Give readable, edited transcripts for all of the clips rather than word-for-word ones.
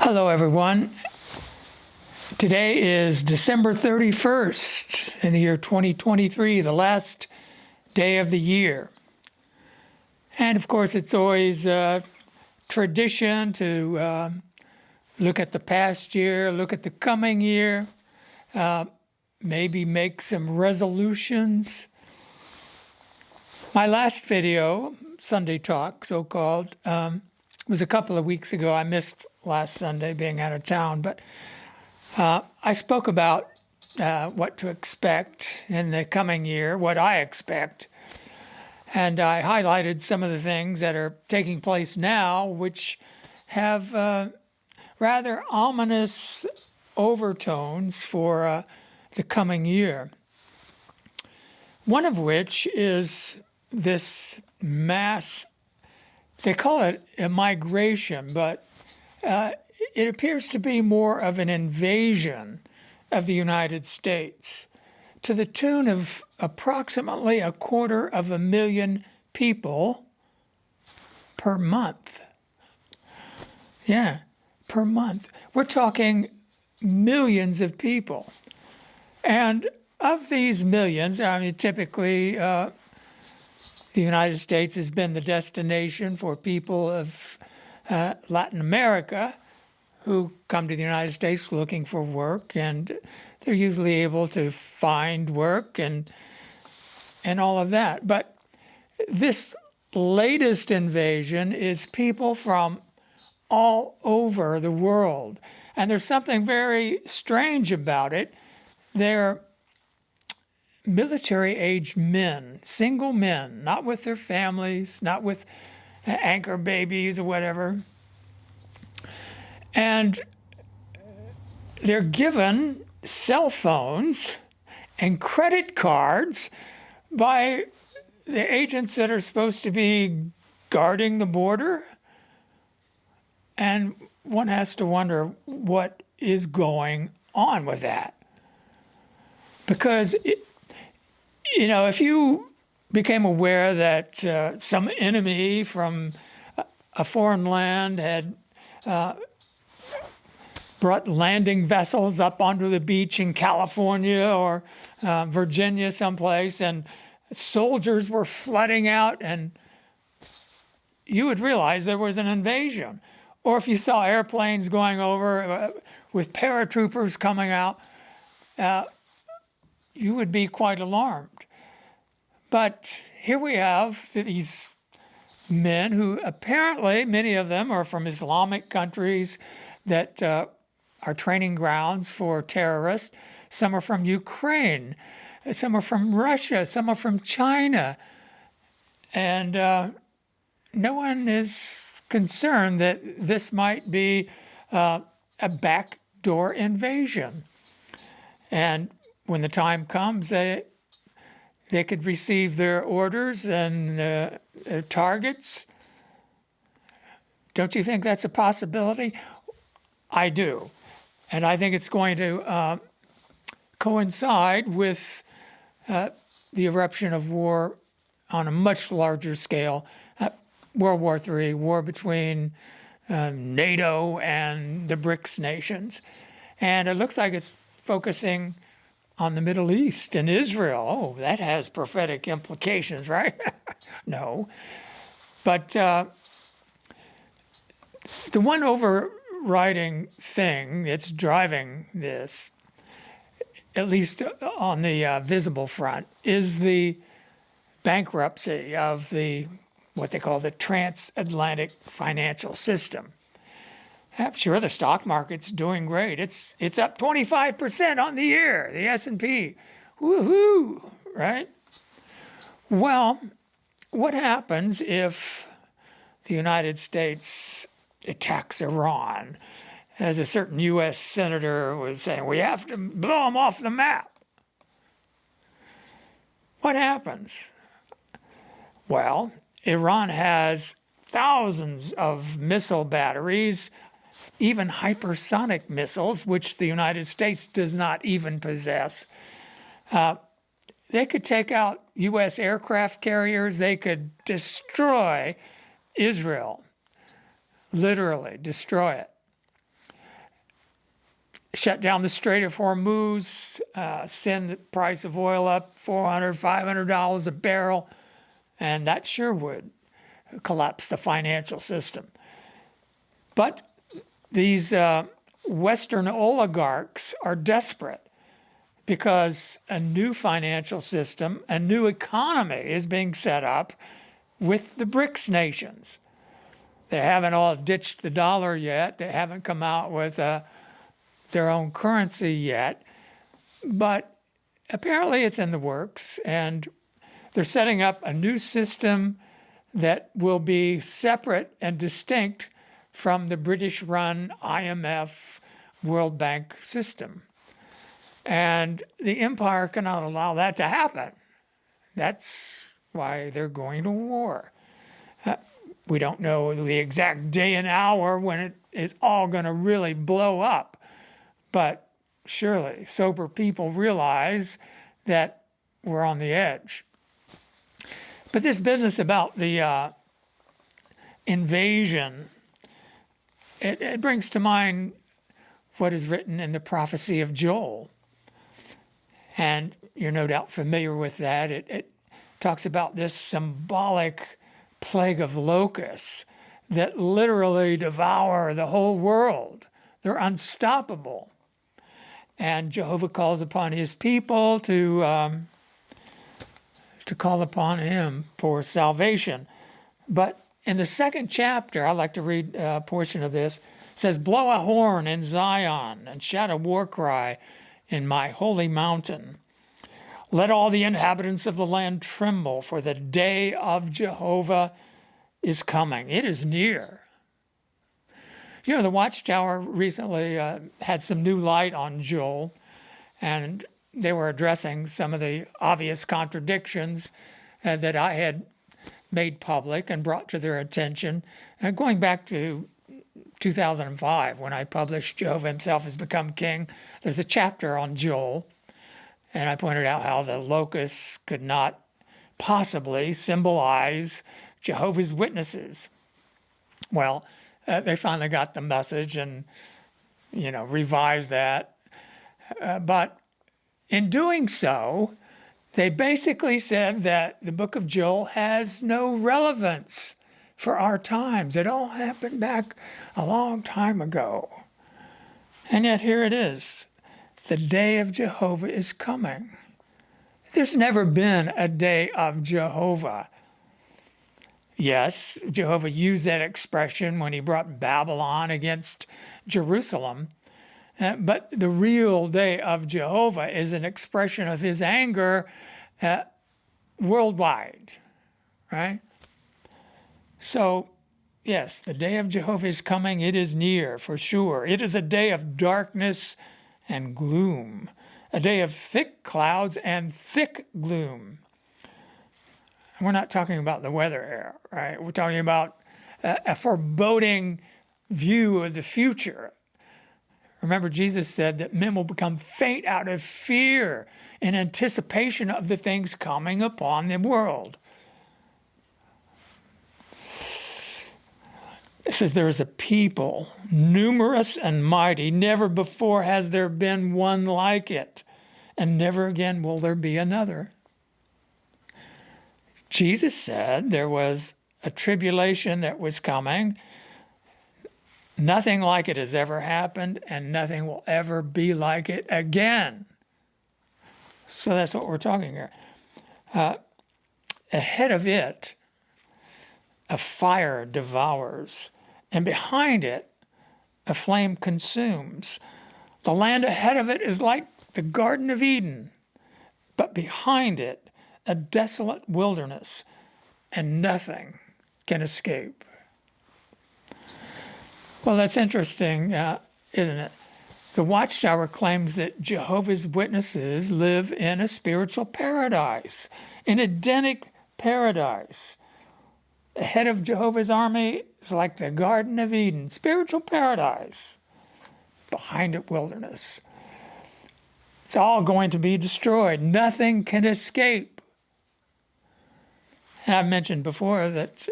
Hello, everyone. Today is December 31st in the year 2023, the last day of the year. And of course, it's always a tradition to look at the past year, look at the coming year, maybe make some resolutions. My last video, Sunday Talk, so-called, was a couple of weeks ago. I missed last Sunday being out of town, but I spoke about what to expect in the coming year, what I expect, and I highlighted some of the things that are taking place now, which have rather ominous overtones for the coming year. One of which is this mass, they call it a migration, but it appears to be more of an invasion of the United States to the tune of approximately 250,000 people per month. Yeah, per month. We're talking millions of people. And of these millions, I mean, typically the United States has been the destination for people of Latin America who come to the United States looking for work, and they're usually able to find work and all of that. But this latest invasion is people from all over the world. And there's something very strange about it. They're military-age men, single men, not with their families, not with anchor babies or whatever. And they're given cell phones and credit cards by the agents that are supposed to be guarding the border. And one has to wonder what is going on with that. Because, if you became aware that some enemy from a foreign land had brought landing vessels up onto the beach in California or Virginia someplace, and soldiers were flooding out, and you would realize there was an invasion. Or if you saw airplanes going over with paratroopers coming out, you would be quite alarmed. But here we have these men who apparently, many of them are from Islamic countries that are training grounds for terrorists. Some are from Ukraine, some are from Russia, some are from China. And no one is concerned that this might be a backdoor invasion. And when the time comes, they could receive their orders and their targets. Don't you think that's a possibility? I do. And I think it's going to coincide with the eruption of war on a much larger scale, World War III, war between NATO and the BRICS nations. And it looks like it's focusing on the Middle East and Israel. Oh, that has prophetic implications, right? No. But the one overriding thing that's driving this, at least on the visible front, is the bankruptcy of what they call the transatlantic financial system. I'm sure the stock market's doing great. It's up 25% on the year, the S&P. Woohoo, right? Well, what happens if the United States attacks Iran? As a certain U.S. senator was saying, we have to blow them off the map. What happens? Well, Iran has thousands of missile batteries, even hypersonic missiles, which the United States does not even possess. They could take out U.S. aircraft carriers. They could destroy Israel, literally destroy it. shut down the Strait of Hormuz, send the price of oil up $400, $500 a barrel, and that sure would collapse the financial system. But these Western oligarchs are desperate because a new financial system, a new economy is being set up with the BRICS nations. They haven't all ditched the dollar yet. They haven't come out with their own currency yet. But apparently it's in the works, and they're setting up a new system that will be separate and distinct from the British-run IMF World Bank system. And the empire cannot allow that to happen. That's why they're going to war. We don't know the exact day and hour when it is all going to really blow up. But surely sober people realize that we're on the edge. But this business about the invasion, it brings to mind what is written in the prophecy of Joel. And you're no doubt familiar with that. It talks about this symbolic plague of locusts that literally devour the whole world. They're unstoppable. And Jehovah calls upon his people to call upon him for salvation. But in the second chapter, I'd like to read a portion of this. It says, "Blow a horn in Zion and shout a war cry in my holy mountain. Let all the inhabitants of the land tremble, for the day of Jehovah is coming." It is near. You know, the Watchtower recently had some new light on Joel, and they were addressing some of the obvious contradictions that I had made public and brought to their attention. Going back to 2005, when I published Jehovah Himself Has Become King, there's a chapter on Joel, and I pointed out how the locusts could not possibly symbolize Jehovah's Witnesses. Well, they finally got the message and, revised that. But in doing so, they basically said that the book of Joel has no relevance for our times. It all happened back a long time ago. And yet here it is. The day of Jehovah is coming. There's never been a day of Jehovah. Yes, Jehovah used that expression when he brought Babylon against Jerusalem. But the real day of Jehovah is an expression of his anger worldwide, right? So, yes, the day of Jehovah is coming. It is near, for sure. It is a day of darkness and gloom, a day of thick clouds and thick gloom. We're not talking about the weather here, right? We're talking about a foreboding view of the future. Remember, Jesus said that men will become faint out of fear in anticipation of the things coming upon the world. It says there is a people, numerous and mighty. Never before has there been one like it, and never again will there be another. Jesus said there was a tribulation that was coming. Nothing like it has ever happened, and nothing will ever be like it again. So that's what we're talking here. Ahead of it, a fire devours, and behind it, a flame consumes. The land ahead of it is like the Garden of Eden, but behind it, a desolate wilderness, and nothing can escape. Well, that's interesting, isn't it? The Watchtower claims that Jehovah's Witnesses live in a spiritual paradise, an Edenic paradise. The head of Jehovah's army is like the Garden of Eden, spiritual paradise. Behind it, wilderness. It's all going to be destroyed. Nothing can escape. And I've mentioned before that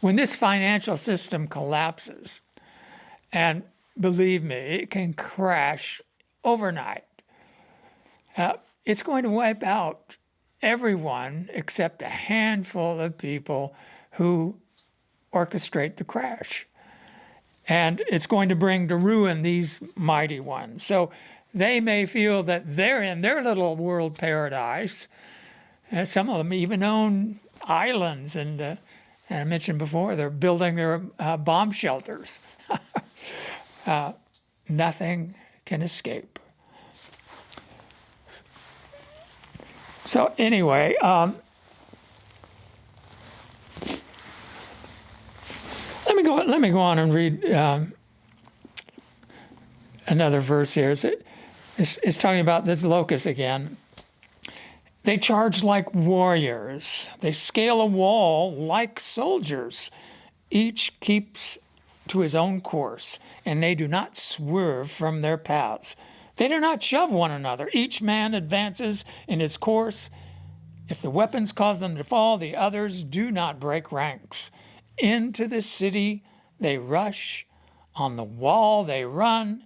when this financial system collapses, and believe me, it can crash overnight. It's going to wipe out everyone except a handful of people who orchestrate the crash. And it's going to bring to ruin these mighty ones. So they may feel that they're in their little world paradise. Some of them even own islands. And I mentioned before, they're building their bomb shelters. Nothing can escape. So anyway, let me go on and read another verse here. It's talking about this locust again. They charge like warriors. They scale a wall like soldiers. Each keeps to his own course, and they do not swerve from their paths. They do not shove one another. Each man advances in his course. If the weapons cause them to fall, the others do not break ranks. Into the city they rush. On the wall they run.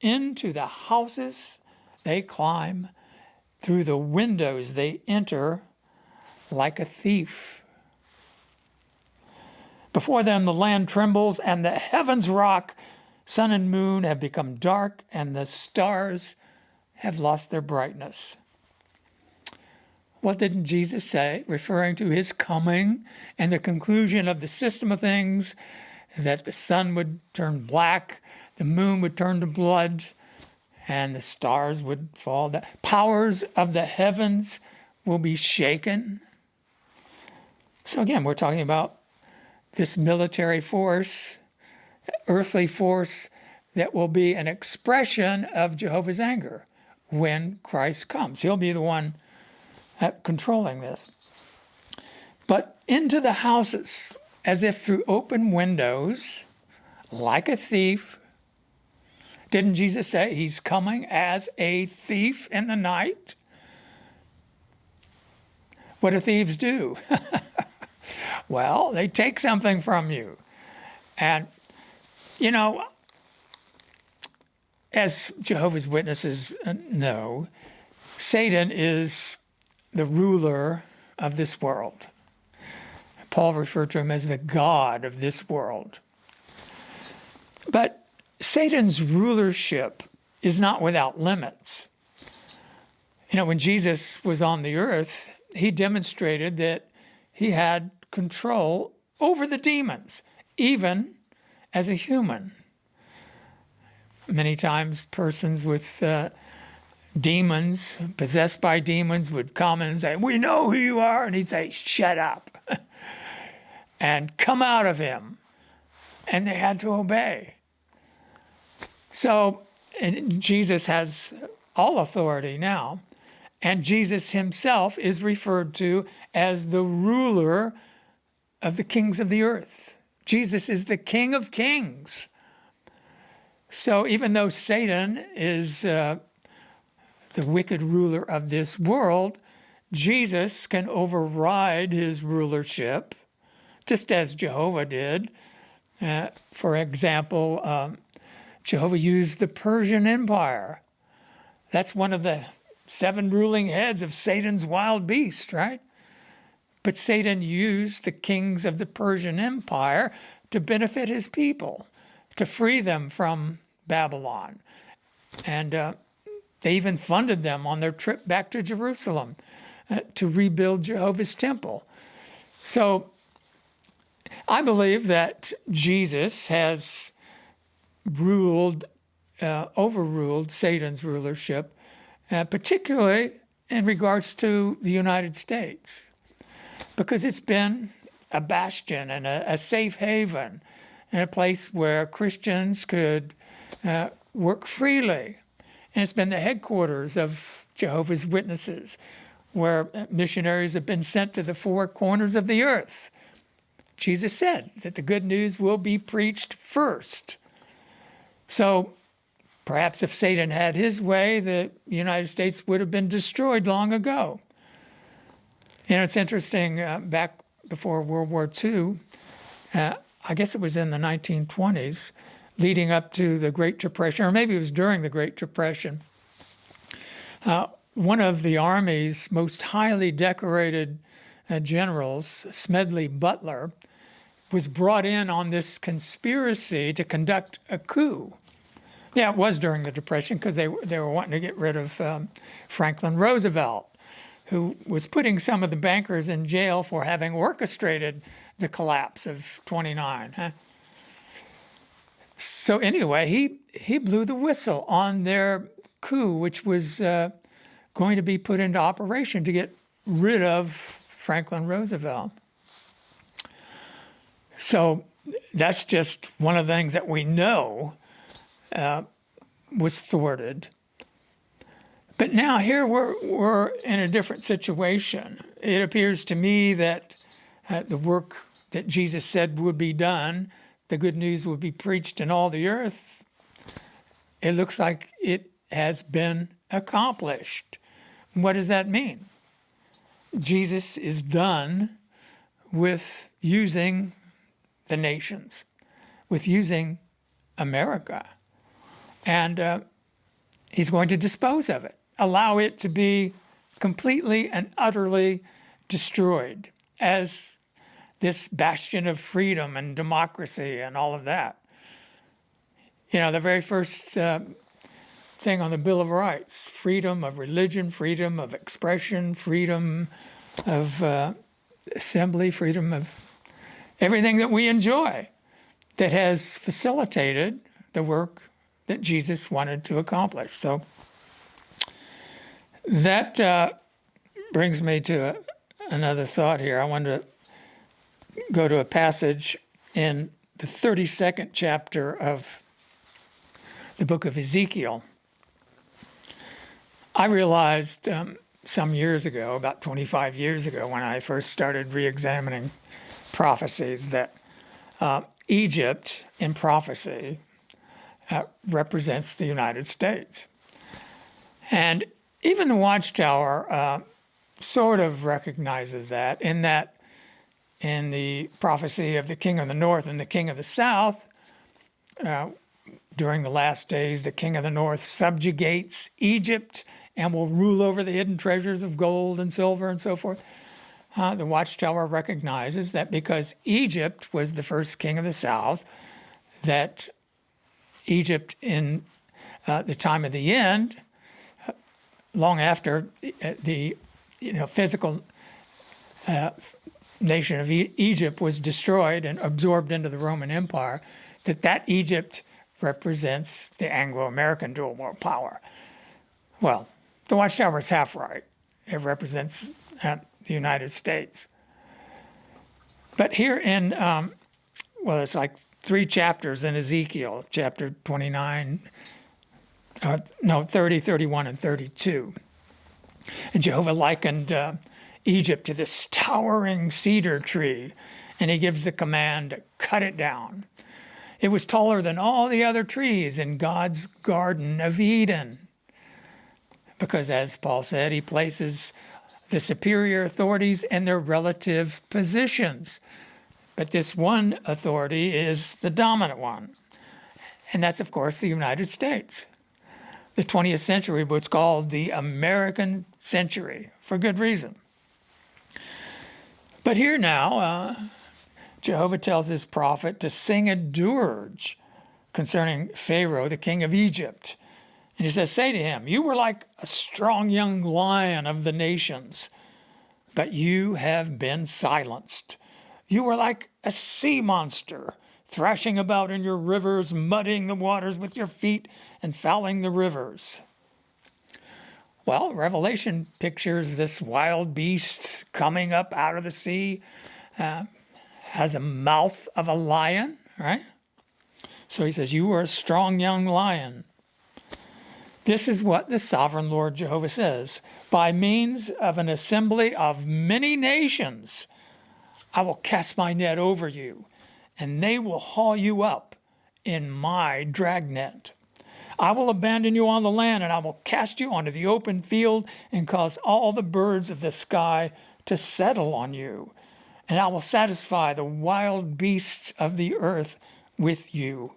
Into the houses they climb. Through the windows they enter like a thief. Before them the land trembles and the heavens rock. Sun and moon have become dark, and the stars have lost their brightness. What didn't Jesus say, referring to his coming and the conclusion of the system of things, that the sun would turn black, the moon would turn to blood, and the stars would fall? The powers of the heavens will be shaken. So again, we're talking about this military force, earthly force that will be an expression of Jehovah's anger when Christ comes. He'll be the one controlling this. But into the houses, as if through open windows, like a thief. Didn't Jesus say he's coming as a thief in the night? What do thieves do? Well, they take something from you. And you know, as Jehovah's Witnesses know, Satan is the ruler of this world. Paul referred to him as the god of this world. But Satan's rulership is not without limits. You know, when Jesus was on the earth, he demonstrated that he had control over the demons, even as a human. Many times persons with demons, possessed by demons, would come and say, "We know who you are," and he'd say, "Shut up," and come out of him. And they had to obey. So Jesus has all authority now, and Jesus himself is referred to as the ruler of the kings of the earth. Jesus is the King of Kings. So even though Satan is the wicked ruler of this world, Jesus can override his rulership, just as Jehovah did. For example, Jehovah used the Persian Empire. That's one of the 7 ruling heads of Satan's wild beast, right? But Satan used the kings of the Persian Empire to benefit his people, to free them from Babylon. And they even funded them on their trip back to Jerusalem to rebuild Jehovah's temple. So I believe that Jesus has overruled Satan's rulership, particularly in regards to the United States, because it's been a bastion and a safe haven and a place where Christians could work freely. And it's been the headquarters of Jehovah's Witnesses, where missionaries have been sent to the 4 corners of the earth. Jesus said that the good news will be preached first. So perhaps if Satan had his way, the United States would have been destroyed long ago. You know, it's interesting, back before World War II, I guess it was in the 1920s, leading up to the Great Depression, or maybe it was during the Great Depression. One of the Army's most highly decorated generals, Smedley Butler, was brought in on this conspiracy to conduct a coup. Yeah, it was during the Depression because they were wanting to get rid of Franklin Roosevelt, who was putting some of the bankers in jail for having orchestrated the collapse of 29. Huh? So anyway, he blew the whistle on their coup, which was going to be put into operation to get rid of Franklin Roosevelt. So that's just one of the things that we know was thwarted. But now here we're in a different situation. It appears to me that the work that Jesus said would be done, the good news would be preached in all the earth, it looks like it has been accomplished. What does that mean? Jesus is done with using the nations, with using America. And he's going to dispose of it, allow it to be completely and utterly destroyed as this bastion of freedom and democracy and all of that. You know, the very first thing on the Bill of Rights, freedom of religion, freedom of expression, freedom of assembly, freedom of everything that we enjoy that has facilitated the work that Jesus wanted to accomplish. So that brings me to another thought here. I want to go to a passage in the 32nd chapter of the book of Ezekiel. I realized some years ago, about 25 years ago, when I first started re-examining prophecies, that Egypt in prophecy represents the United States. And even the Watchtower sort of recognizes that, in the prophecy of the king of the north and the king of the south, during the last days, the king of the north subjugates Egypt and will rule over the hidden treasures of gold and silver and so forth. The Watchtower recognizes that because Egypt was the first king of the south, that Egypt in the time of the end, long after the physical nation of Egypt was destroyed and absorbed into the Roman Empire, that Egypt represents the Anglo-American dual world power. Well, the Watchtower is half right. It represents the United States. But here in, it's like 3 chapters in Ezekiel, chapter 29, 30, 31, and 32. And Jehovah likened Egypt to this towering cedar tree, and he gives the command to cut it down. It was taller than all the other trees in God's Garden of Eden. Because, as Paul said, he places the superior authorities in their relative positions. But this one authority is the dominant one. And that's, of course, the United States. The 20th century was called the American century, for good reason. But here now, Jehovah tells his prophet to sing a dirge concerning Pharaoh, the king of Egypt. And he says, say to him, you were like a strong young lion of the nations, but you have been silenced. You were like a sea monster, thrashing about in your rivers, muddying the waters with your feet and fouling the rivers. Well, Revelation pictures this wild beast coming up out of the sea, has a mouth of a lion, right? So he says, you were a strong young lion. This is what the sovereign Lord Jehovah says. By means of an assembly of many nations, I will cast my net over you, and they will haul you up in my dragnet. I will abandon you on the land, and I will cast you onto the open field and cause all the birds of the sky to settle on you. And I will satisfy the wild beasts of the earth with you.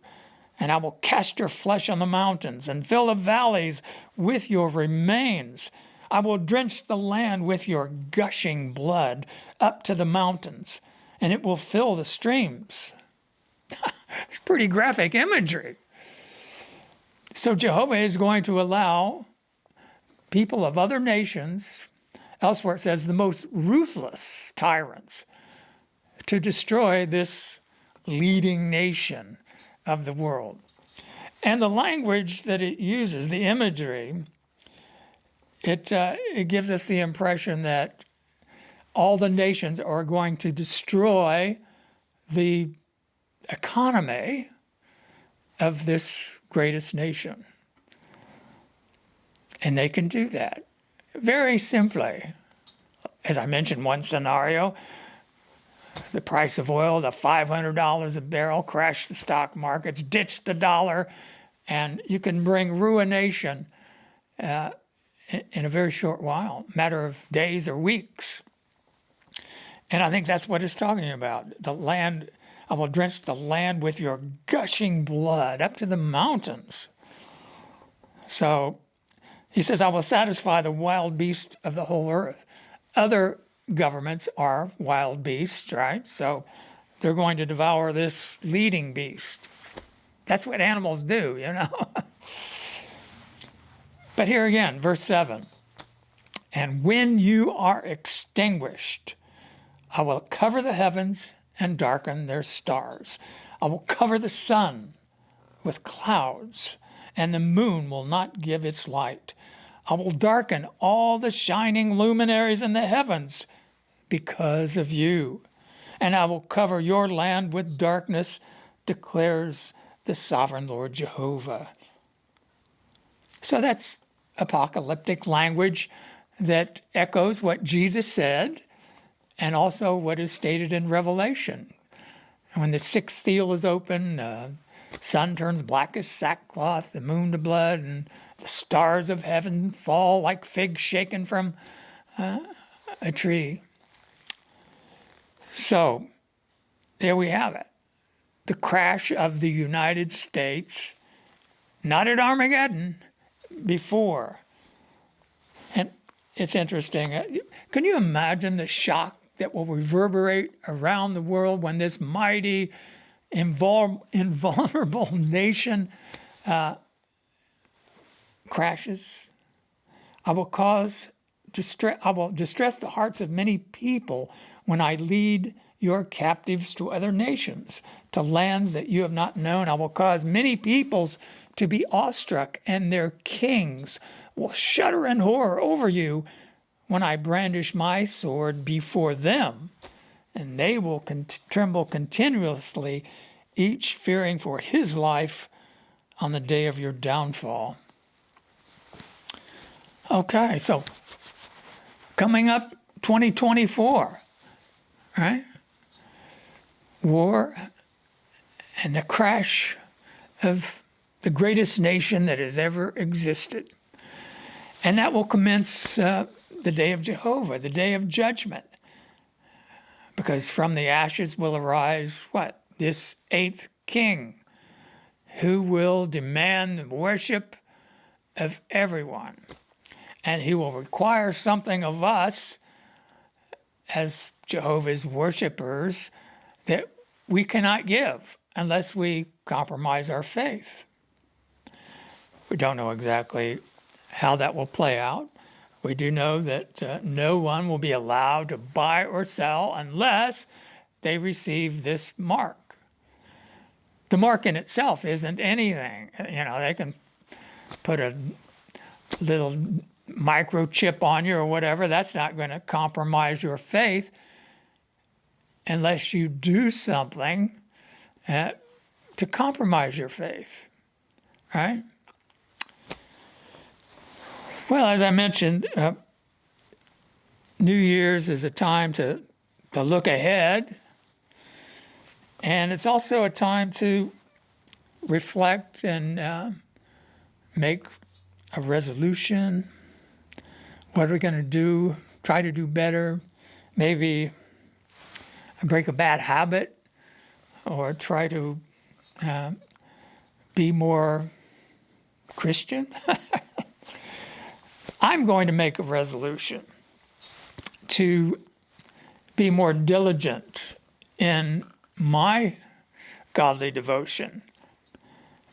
And I will cast your flesh on the mountains and fill the valleys with your remains. I will drench the land with your gushing blood up to the mountains, and it will fill the streams. It's pretty graphic imagery. So Jehovah is going to allow people of other nations, elsewhere it says the most ruthless tyrants, to destroy this leading nation of the world. And the language that it uses, the imagery, it gives us the impression that all the nations are going to destroy the economy of this greatest nation. And they can do that very simply. As I mentioned, one scenario, the price of oil to $500 a barrel, crash the stock markets, ditch the dollar, and you can bring ruination in a very short while, matter of days or weeks. And I think that's what it's talking about. The land, I will drench the land with your gushing blood up to the mountains. So he says, I will satisfy the wild beasts of the whole earth. Other governments are wild beasts, right? So they're going to devour this leading beast. That's what animals do, you know. But here again, verse 7. And when you are extinguished, I will cover the heavens and darken their stars. I will cover the sun with clouds, and the moon will not give its light. I will darken all the shining luminaries in the heavens because of you. And I will cover your land with darkness, declares the sovereign Lord Jehovah. So that's apocalyptic language that echoes what Jesus said and also what is stated in Revelation. And when the sixth seal is open, the sun turns black as sackcloth, the moon to blood, and the stars of heaven fall like figs shaken from a tree. So there we have it. The crash of the United States, not at Armageddon, before. And it's interesting. Can you imagine the shock that will reverberate around the world when this mighty, invulnerable nation crashes? I will distress the hearts of many people when I lead your captives to other nations, to lands that you have not known. I will cause many peoples to be awestruck, and their kings will shudder in horror over you when I brandish my sword before them, and they will tremble continuously, each fearing for his life on the day of your downfall. Okay, so coming up 2024, right? War and the crash of the greatest nation that has ever existed. And that will commence the day of Jehovah, the day of judgment. Because from the ashes will arise what? This eighth king who will demand the worship of everyone. And he will require something of us as Jehovah's worshipers that we cannot give unless we compromise our faith. We don't know exactly how that will play out. We do know that no one will be allowed to buy or sell unless they receive this mark. The mark in itself isn't anything. You know, they can put a little microchip on you or whatever. That's not going to compromise your faith unless you do something to compromise your faith, right? Well, as I mentioned, New Year's is a time to look ahead, and it's also a time to reflect and make a resolution. What are we going to do? Try to do better. Maybe break a bad habit, or try to be more Christian? I'm going to make a resolution to be more diligent in my godly devotion,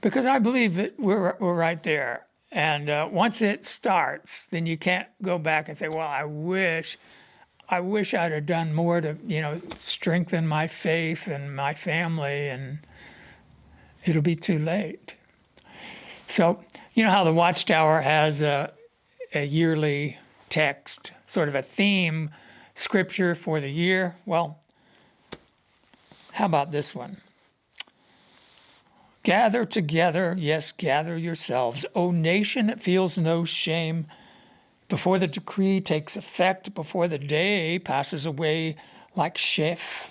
because I believe that we're right there. And once it starts, then you can't go back and say, well, I wish I'd have done more to, strengthen my faith and my family, and it'll be too late. So, you know how the Watchtower has a yearly text, sort of a theme scripture for the year? Well, how about this one? Gather together, yes, gather yourselves, O nation that feels no shame, before the decree takes effect, before the day passes away like chaff,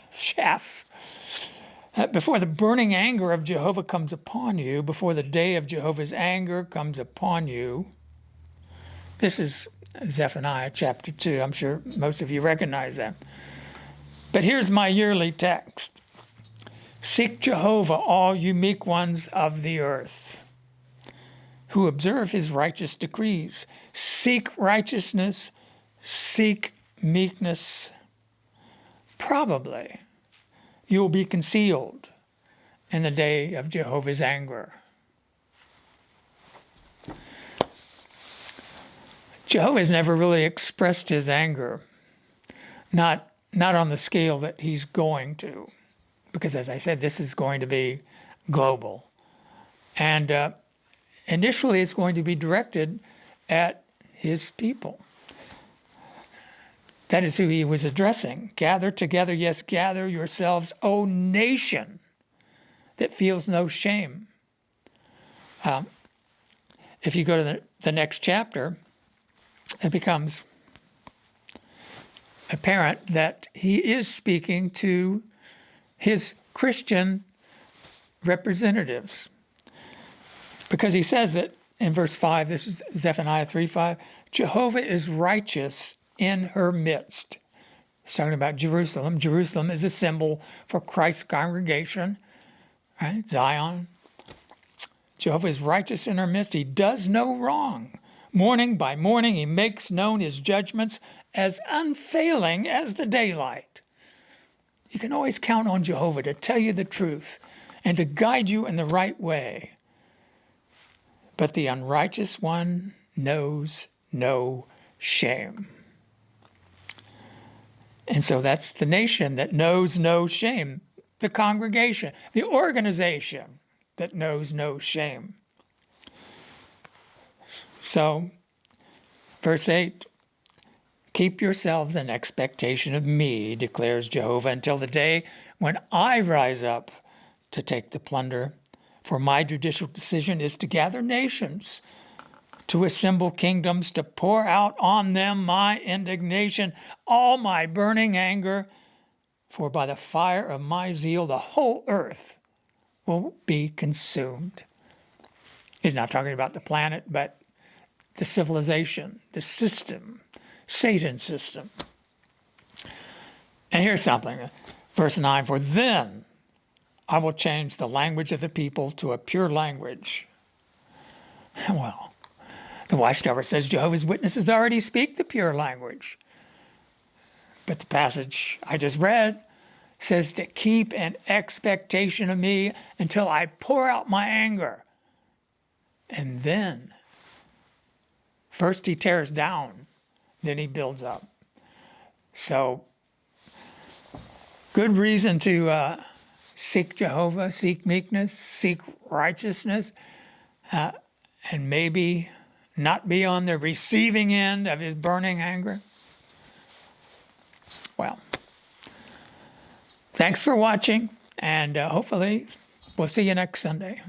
before the burning anger of Jehovah comes upon you, before the day of Jehovah's anger comes upon you. This is Zephaniah chapter 2. I'm sure most of you recognize that. But here's my yearly text. Seek Jehovah, all you meek ones of the earth, who observe his righteous decrees. Seek righteousness, seek meekness. Probably you will be concealed in the day of Jehovah's anger. Jehovah has never really expressed his anger, not on the scale that he's going to, because as I said, this is going to be global. And initially it's going to be directed at his people. That is who he was addressing. Gather together, yes, gather yourselves, O nation that feels no shame. If you go to the next chapter, it becomes apparent that he is speaking to his Christian representatives. Because he says that in verse 5, this is Zephaniah 3:5, Jehovah is righteous in her midst. He's talking about Jerusalem. Jerusalem is a symbol for Christ's congregation, right? Zion. Jehovah is righteous in her midst. He does no wrong. Morning by morning, he makes known his judgments as unfailing as the daylight. You can always count on Jehovah to tell you the truth and to guide you in the right way. But the unrighteous one knows no shame. And so that's the nation that knows no shame, the congregation, the organization that knows no shame. So, verse 8, keep yourselves in expectation of me, declares Jehovah, until the day when I rise up to take the plunder. For my judicial decision is to gather nations, to assemble kingdoms, to pour out on them my indignation, all my burning anger. For by the fire of my zeal, the whole earth will be consumed. He's not talking about the planet, but the civilization, the system, Satan's system. And here's something, verse 9, for then I will change the language of the people to a pure language. Well, the Watchtower says Jehovah's Witnesses already speak the pure language. But the passage I just read says to keep an expectation of me until I pour out my anger. And then, first he tears down, then he builds up. So, good reason to seek Jehovah, seek meekness, seek righteousness, and maybe not be on the receiving end of his burning anger. Well, thanks for watching, and hopefully we'll see you next Sunday.